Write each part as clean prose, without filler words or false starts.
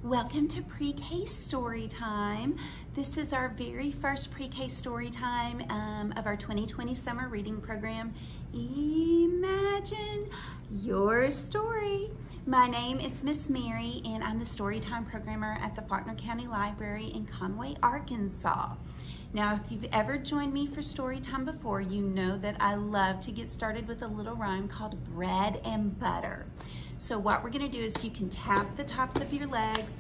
Welcome to Pre-K Storytime. This is our very first Pre-K Storytime of our 2020 summer reading program. Imagine your story. My name is Miss Mary and I'm the Storytime programmer at the Faulkner County Library in Conway, Arkansas. Now, if you've ever joined me for Storytime before, you know that I love to get started with a little rhyme called bread and butter. So what we're gonna do is you can tap the tops of your legs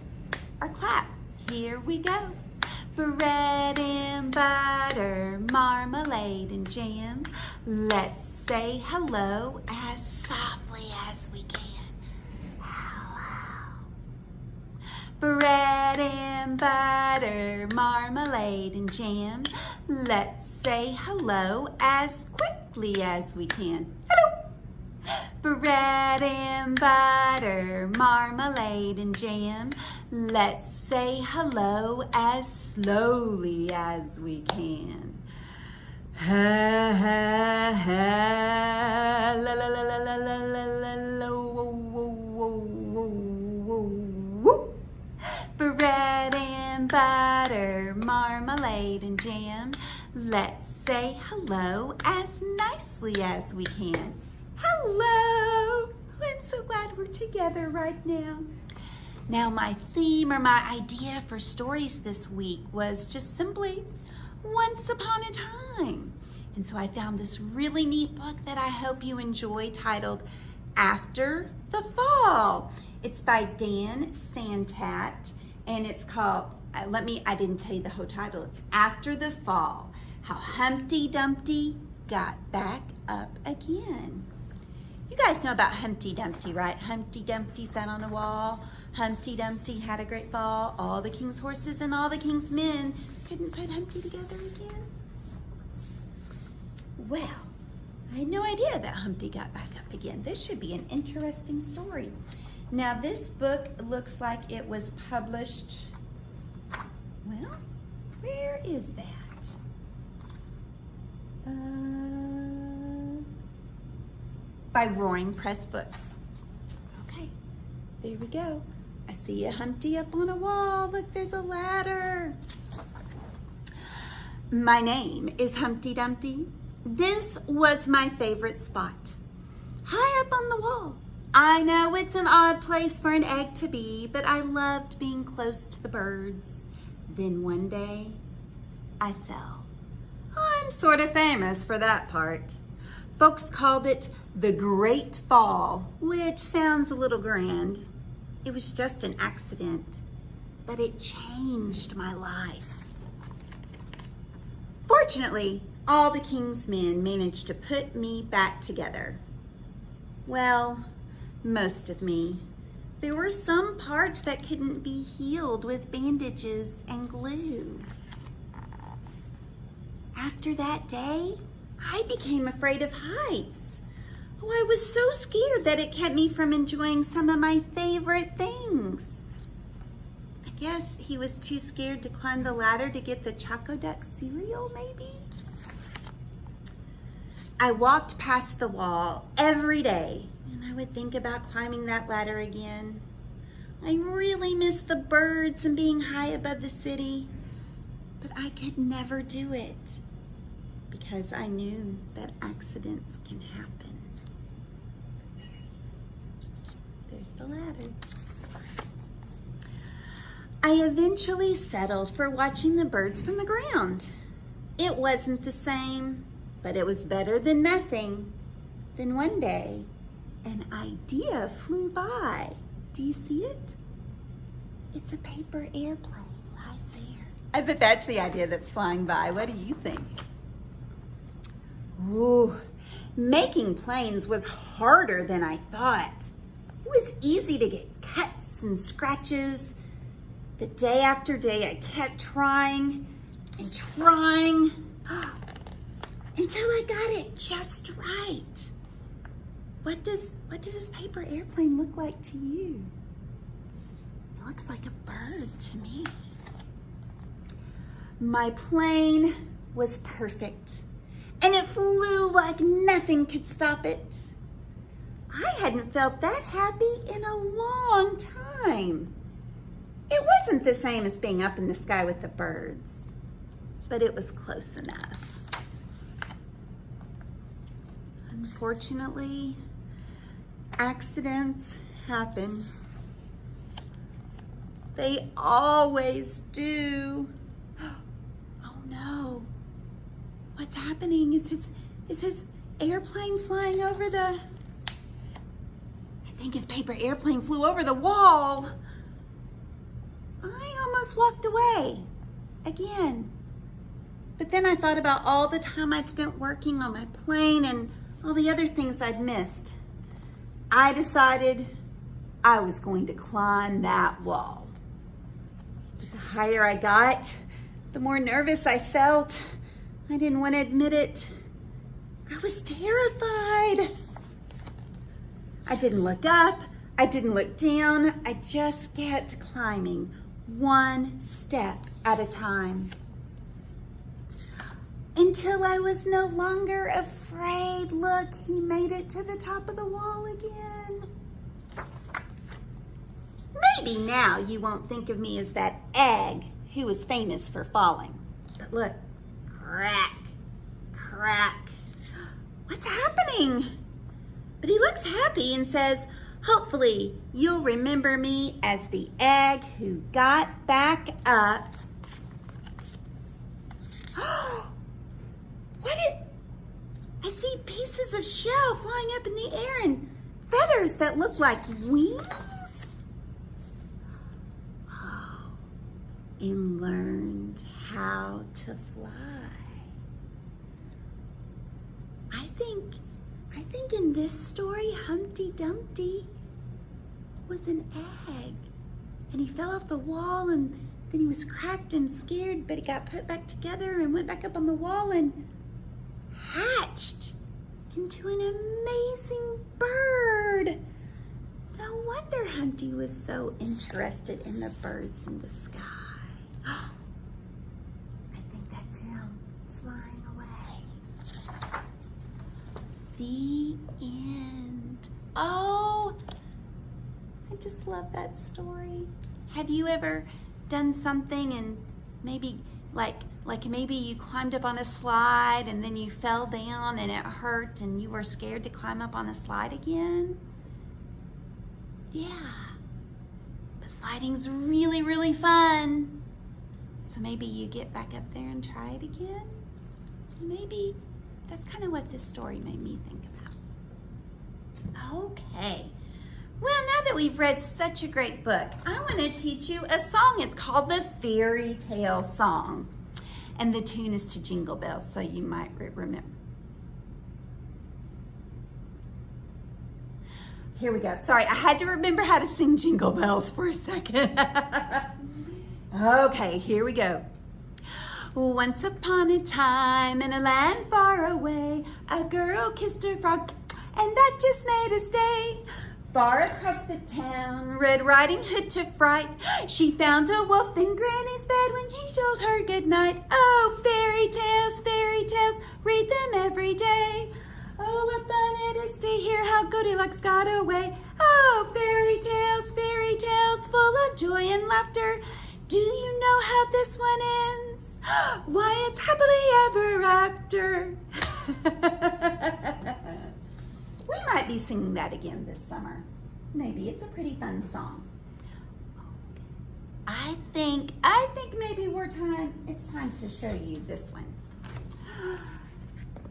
or clap. Here we go. Bread and butter, marmalade and jam. Let's say hello as softly as we can. Hello. Bread and butter, marmalade and jam. Let's say hello as quickly as we can. Hello. Bread and butter, marmalade and jam. Let's say hello as slowly as we can. Ha ha ha, la la la la la la la la la, whoa whoa whoa whoa whoa. Bread and butter, marmalade and jam. Let's say hello as nicely as we can. Hello! I'm so glad we're together right now. Now my theme or my idea for stories this week was just simply once upon a time. And so I found this really neat book that I hope you enjoy titled After the Fall. It's by Dan Santat and it's called, I didn't tell you the whole title. It's After the Fall, How Humpty Dumpty Got Back Up Again. You guys know about Humpty Dumpty, right? Humpty Dumpty sat on a wall. Humpty Dumpty had a great fall. All the king's horses and all the king's men couldn't put Humpty together again. Well, I had no idea that Humpty got back up again. This should be an interesting story. Now this book looks like it was published, well, where is that? By Roaring Press Books. Okay, there we go. I see a Humpty up on a wall. Look, there's a ladder. My name is Humpty Dumpty. This was my favorite spot. High up on the wall. I know it's an odd place for an egg to be, but I loved being close to the birds. Then one day, I fell. I'm sort of famous for that part. Folks called it the Great Fall, which sounds a little grand. It was just an accident, but it changed my life. Fortunately, all the king's men managed to put me back together. Well, most of me. There were some parts that couldn't be healed with bandages and glue. After that day, I became afraid of heights. Oh, I was so scared that it kept me from enjoying some of my favorite things. I guess he was too scared to climb the ladder to get the Choco Duck cereal, maybe? I walked past the wall every day, and I would think about climbing that ladder again. I really missed the birds and being high above the city, but I could never do it because I knew that accidents can happen. There's the ladder. I eventually settled for watching the birds from the ground. It wasn't the same, but it was better than nothing. Then one day, an idea flew by. Do you see it? It's a paper airplane right there. I bet that's the idea that's flying by. What do you think? Ooh, making planes was harder than I thought. It was easy to get cuts and scratches, but day after day I kept trying and trying until I got it just right. What does this paper airplane look like to you? It looks like a bird to me. My plane was perfect, and it flew like nothing could stop it. I hadn't felt that happy in a long time. It wasn't the same as being up in the sky with the birds, but it was close enough. Unfortunately, accidents happen. They always do. Oh no. What's happening? Is his airplane flying over the... I think his paper airplane flew over the wall. I almost walked away again. But then I thought about all the time I'd spent working on my plane and all the other things I'd missed. I decided I was going to climb that wall. But the higher I got, the more nervous I felt. I didn't want to admit it. I was terrified. I didn't look up. I didn't look down. I just kept climbing one step at a time until I was no longer afraid. Look, he made it to the top of the wall again. Maybe now you won't think of me as that egg who was famous for falling. But look, crack, crack. What's happening? But he looks happy and says, hopefully you'll remember me as the egg who got back up. I see pieces of shell flying up in the air and feathers that look like wings. Oh, and learned how to fly. I think in this story, Humpty Dumpty was an egg. And he fell off the wall and then he was cracked and scared, but he got put back together and went back up on the wall and hatched into an amazing bird. No wonder Humpty was so interested in the birds in the sky. I think that's him flying away. The end. Oh, I just love that story. Have you ever done something and maybe like maybe you climbed up on a slide and then you fell down and it hurt and you were scared to climb up on a slide again? Yeah, but sliding's really, really fun. So maybe you get back up there and try it again? Maybe that's kind of what this story made me think about. Okay. Well, now that we've read such a great book, I want to teach you a song. It's called the Fairy Tale Song. And the tune is to Jingle Bells, so you might remember. Here we go. Sorry, I had to remember how to sing Jingle Bells for a second. Okay, here we go. Once upon a time in a land far away, a girl kissed her frog, and that just made her stay. Far across the town, Red Riding Hood took fright. She found a wolf in Granny's bed when she showed her goodnight. Oh, fairy tales, read them every day. Oh, what fun it is to hear how Goldilocks got away. Oh, fairy tales, full of joy and laughter. Do you know how this one ends? Why, it's happily ever after. We might be singing that again this summer. Maybe it's a pretty fun song. I think maybe it's time to show you this one.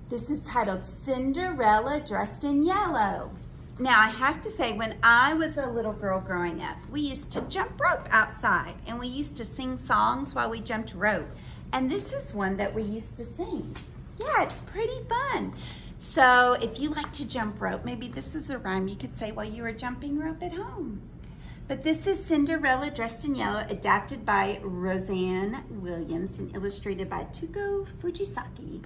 This is titled Cinderella Dressed in Yellow. Now I have to say, when I was a little girl growing up, we used to jump rope outside and we used to sing songs while we jumped rope. And this is one that we used to sing. Yeah, it's pretty fun. So if you like to jump rope, maybe this is a rhyme you could say while you were jumping rope at home. But this is Cinderella Dressed in Yellow, adapted by Roseanne Williams and illustrated by Tuko Fujisaki.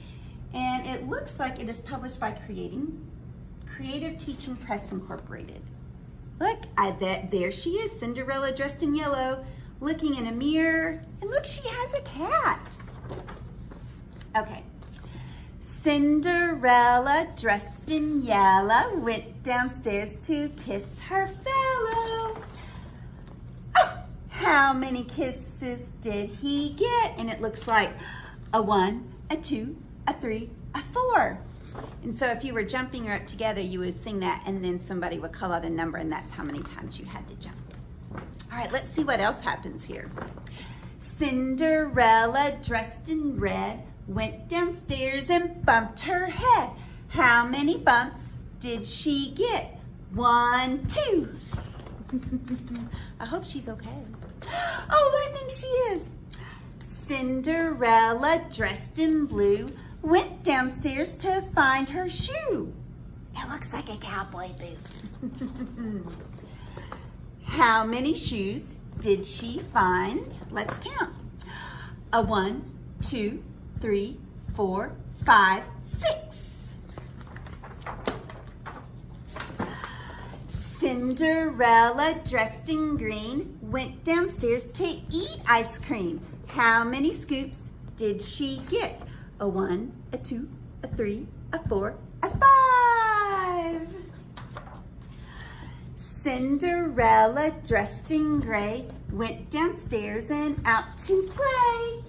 And it looks like it is published by Creative Teaching Press Incorporated. Look, there she is, Cinderella dressed in yellow, looking in a mirror. And look, she has a cat. Okay. Cinderella, dressed in yellow, went downstairs to kiss her fellow. Oh, How many kisses did he get? And it looks like a 1, a 2, a 3, a 4. And so if you were jumping rope together, you would sing that, and then somebody would call out a number, and that's how many times you had to jump. All right, let's see what else happens here. Cinderella, dressed in red, went downstairs and bumped her head. How many bumps did she get? 1, 2. I hope she's okay. Oh, I think she is. Cinderella, dressed in blue, went downstairs to find her shoe. It looks like a cowboy boot. How many shoes did she find? Let's count. A 1, 2, 3, 4, 5, 6. Cinderella, dressed in green, went downstairs to eat ice cream. How many scoops did she get? A 1, a 2, a 3, a 4, a 5. Cinderella, dressed in gray, went downstairs and out to play.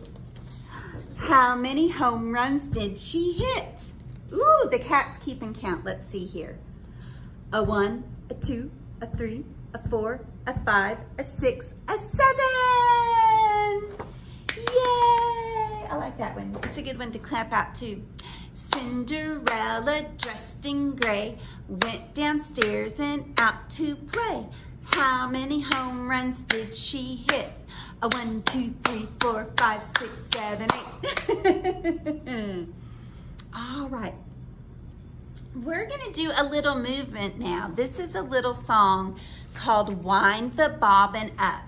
How many home runs did she hit? Ooh, the cat's keeping count. Let's see here. A 1, a 2, a 3, a 4, a 5, a 6, a 7. Yay! I like that one. It's a good one to clap out too. Cinderella, dressed in gray, went downstairs and out to play. How many home runs did she hit? A 1, 2, 3, 4, 5, 6, 7, 8. All right. We're going to do a little movement now. This is a little song called Wind the Bobbin Up.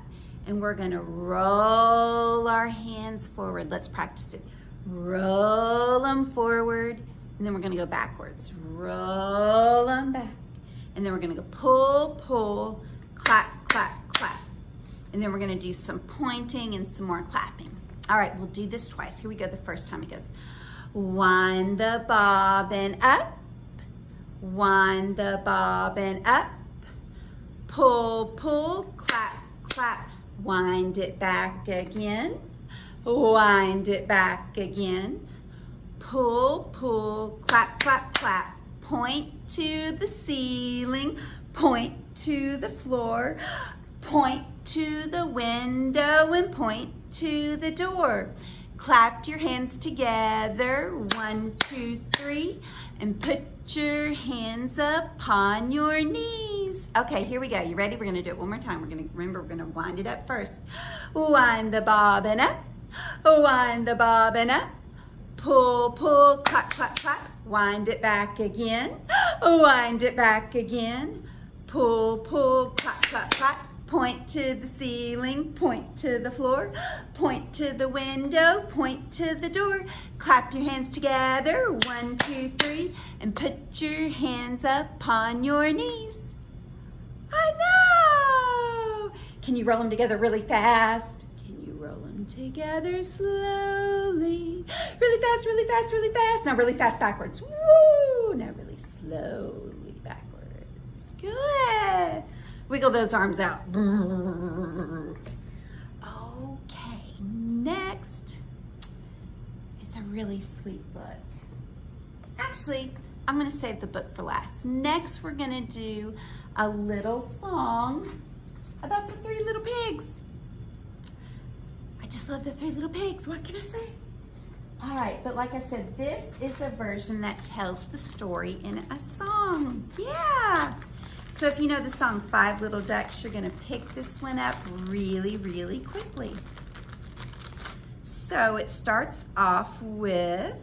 And we're going to roll our hands forward. Let's practice it. Roll them forward, and then we're going to go backwards. Roll them back. And then we're going to go pull, pull, clap, clap, clap. And then we're going to do some pointing and some more clapping. All right, we'll do this twice. Here we go the first time. It goes, wind the bobbin up. Wind the bobbin up. Pull, pull, clap, clap. Wind it back again. Wind it back again. Pull, pull, clap, clap, clap. Point to the ceiling. Point to the floor. Point to the window and point to the door. Clap your hands together. 1, 2, 3. And put your hands upon your knees. Okay, here we go. You ready? We're going to do it one more time. We're going to wind it up first. Wind the bobbin up. Wind the bobbin up. Pull, pull, clap, clap, clap. Wind it back again. Wind it back again. Pull, pull, clap, clap, clap. Point to the ceiling, point to the floor, point to the window, point to the door. Clap your hands together, 1, 2, 3, and put your hands upon your knees. I know! Can you roll them together really fast? Can you roll them together slowly? Really fast, really fast, really fast. Now really fast backwards. Woo! Now really slowly backwards. Good. Wiggle those arms out. Okay, next is a really sweet book. Actually, I'm gonna save the book for last. Next, we're gonna do a little song about the 3 little pigs. I just love the 3 little pigs, what can I say? All right, but like I said, this is a version that tells the story in a song. Yeah. So if you know the song 5 Little Ducks, you're gonna pick this one up really, really quickly. So it starts off with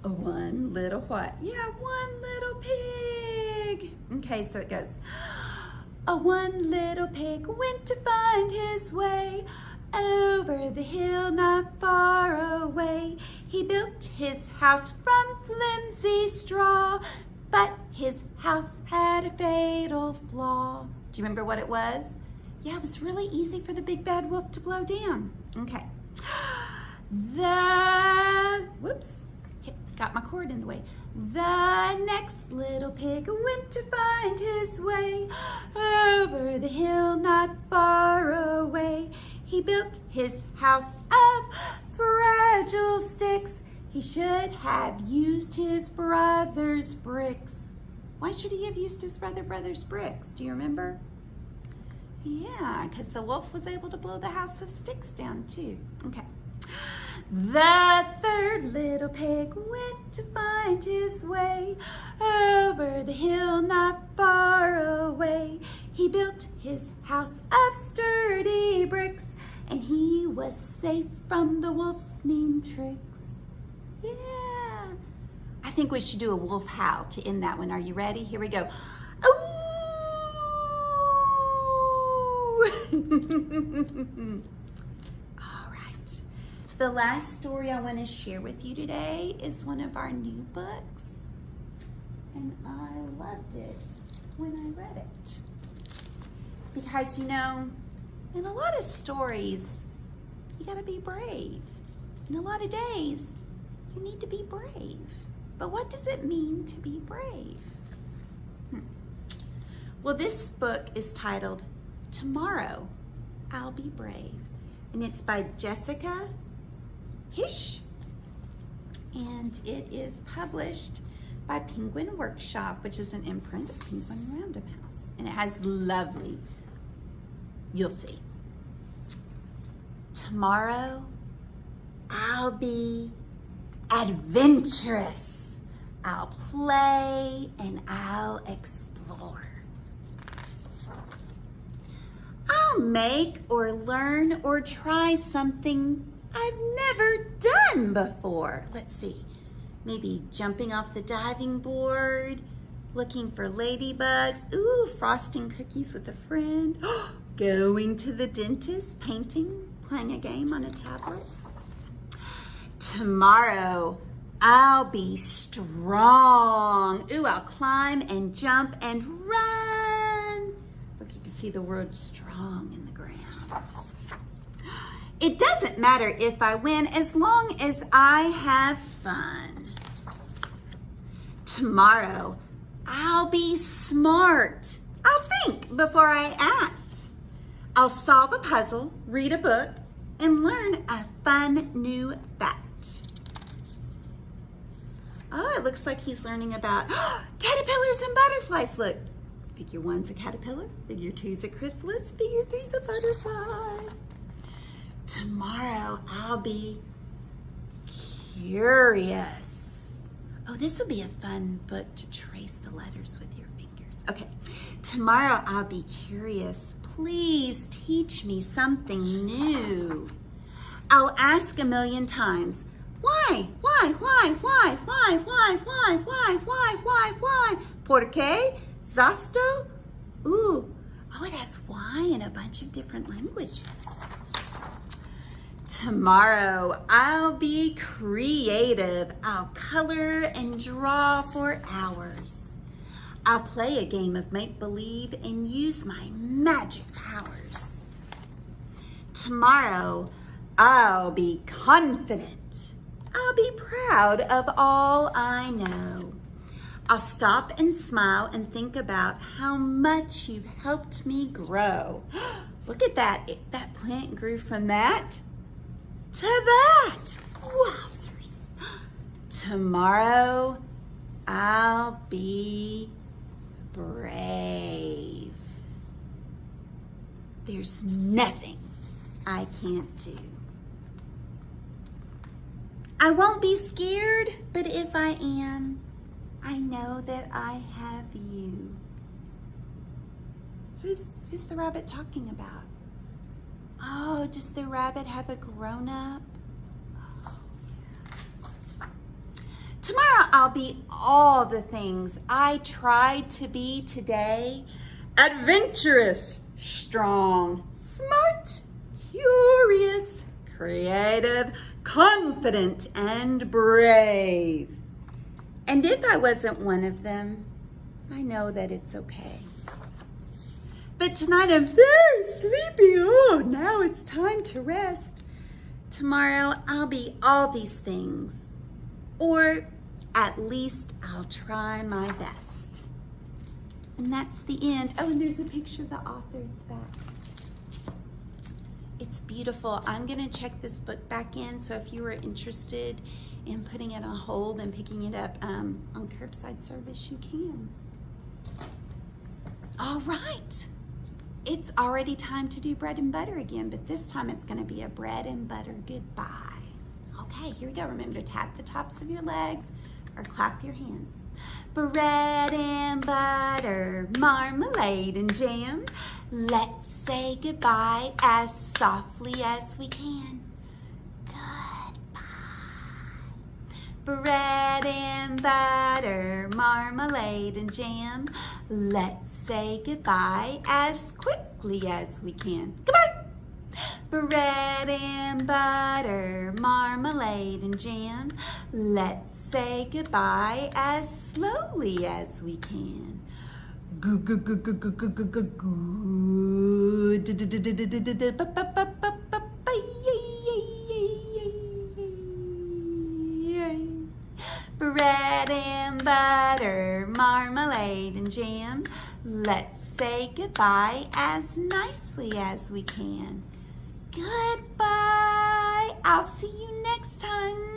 a 1 little what? Yeah, 1 little pig. Okay, so it goes, a 1 little pig went to find his way over the hill not far away. He built his house from flimsy straw, but his house had a fatal flaw. Do you remember what it was? Yeah, it was really easy for the big bad wolf to blow down. Okay. Whoops, got my cord in the way. The next little pig went to find his way over the hill not far away. He built his house of fragile sticks. He should have used his brother's bricks. Why should he have used his brother's bricks? Do you remember? Yeah, because the wolf was able to blow the house of sticks down too. Okay. The third little pig went to find his way over the hill not far away. He built his house of sturdy bricks, and he was safe from the wolf's mean tricks. Yeah. I think we should do a wolf howl to end that one. Are you ready? Here we go. All right. The last story I want to share with you today is one of our new books, and I loved it when I read it. Because, you know, in a lot of stories, you gotta be brave. In a lot of days, you need to be brave. But what does it mean to be brave? Well, this book is titled Tomorrow I'll Be Brave, and it's by Jessica Hish, and it is published by Penguin Workshop, which is an imprint of Penguin Random House, and it has lovely, you'll see. Tomorrow I'll be adventurous. I'll play and I'll explore. I'll make or learn or try something I've never done before. Let's see, maybe jumping off the diving board, looking for ladybugs, ooh, frosting cookies with a friend, going to the dentist, painting, playing a game on a tablet. Tomorrow, I'll be strong. Ooh, I'll climb and jump and run. Look, you can see the word strong in the ground. It doesn't matter if I win as long as I have fun. Tomorrow, I'll be smart. I'll think before I act. I'll solve a puzzle, read a book, and learn a fun new fact. Oh, it looks like he's learning about caterpillars and butterflies. Look, figure 1's a caterpillar, figure 2's a chrysalis, figure 3's a butterfly. Tomorrow, I'll be curious. Oh, this will be a fun book to trace the letters with your fingers. Okay, tomorrow I'll be curious. Please teach me something new. I'll ask a million times, why? ¿Por qué? ¿Zasto? Ooh, oh, it has why in a bunch of different languages. Tomorrow, I'll be creative. I'll color and draw for hours. I'll play a game of make-believe and use my magic powers. Tomorrow, I'll be confident. I'll be proud of all I know. I'll stop and smile and think about how much you've helped me grow. Look at that. That plant grew from that to that. Wowzers. Tomorrow, I'll be brave. There's nothing I can't do. I won't be scared, but if I am, I know that I have you. Who's the rabbit talking about? Oh, does the rabbit have a grown-up? Oh, yeah. Tomorrow I'll be all the things I tried to be today. Adventurous, strong, smart, curious, creative, confident, and brave. And if I wasn't one of them, I know that it's okay. But tonight I'm very sleepy. Oh, now it's time to rest. Tomorrow I'll be all these things. Or At least I'll try my best. And that's the end. Oh, and there's a picture of the author at the back. It's beautiful. I'm gonna check this book back in, so if you were interested in putting it on hold and picking it up on curbside service, you can. All right. It's already time to do bread and butter again, but this time it's gonna be a bread and butter goodbye. Okay, here we go. Remember to tap the tops of your legs or clap your hands. Bread and butter, marmalade and jam. Let's say goodbye as softly as we can. Goodbye. Bread and butter, marmalade and jam. Let's say goodbye as quickly as we can. Goodbye. Bread and butter, marmalade and jam. Let's say goodbye as slowly as we can. Good. Bread and butter, marmalade and jam. Let's say goodbye as nicely as we can. Goodbye. I'll see you next time.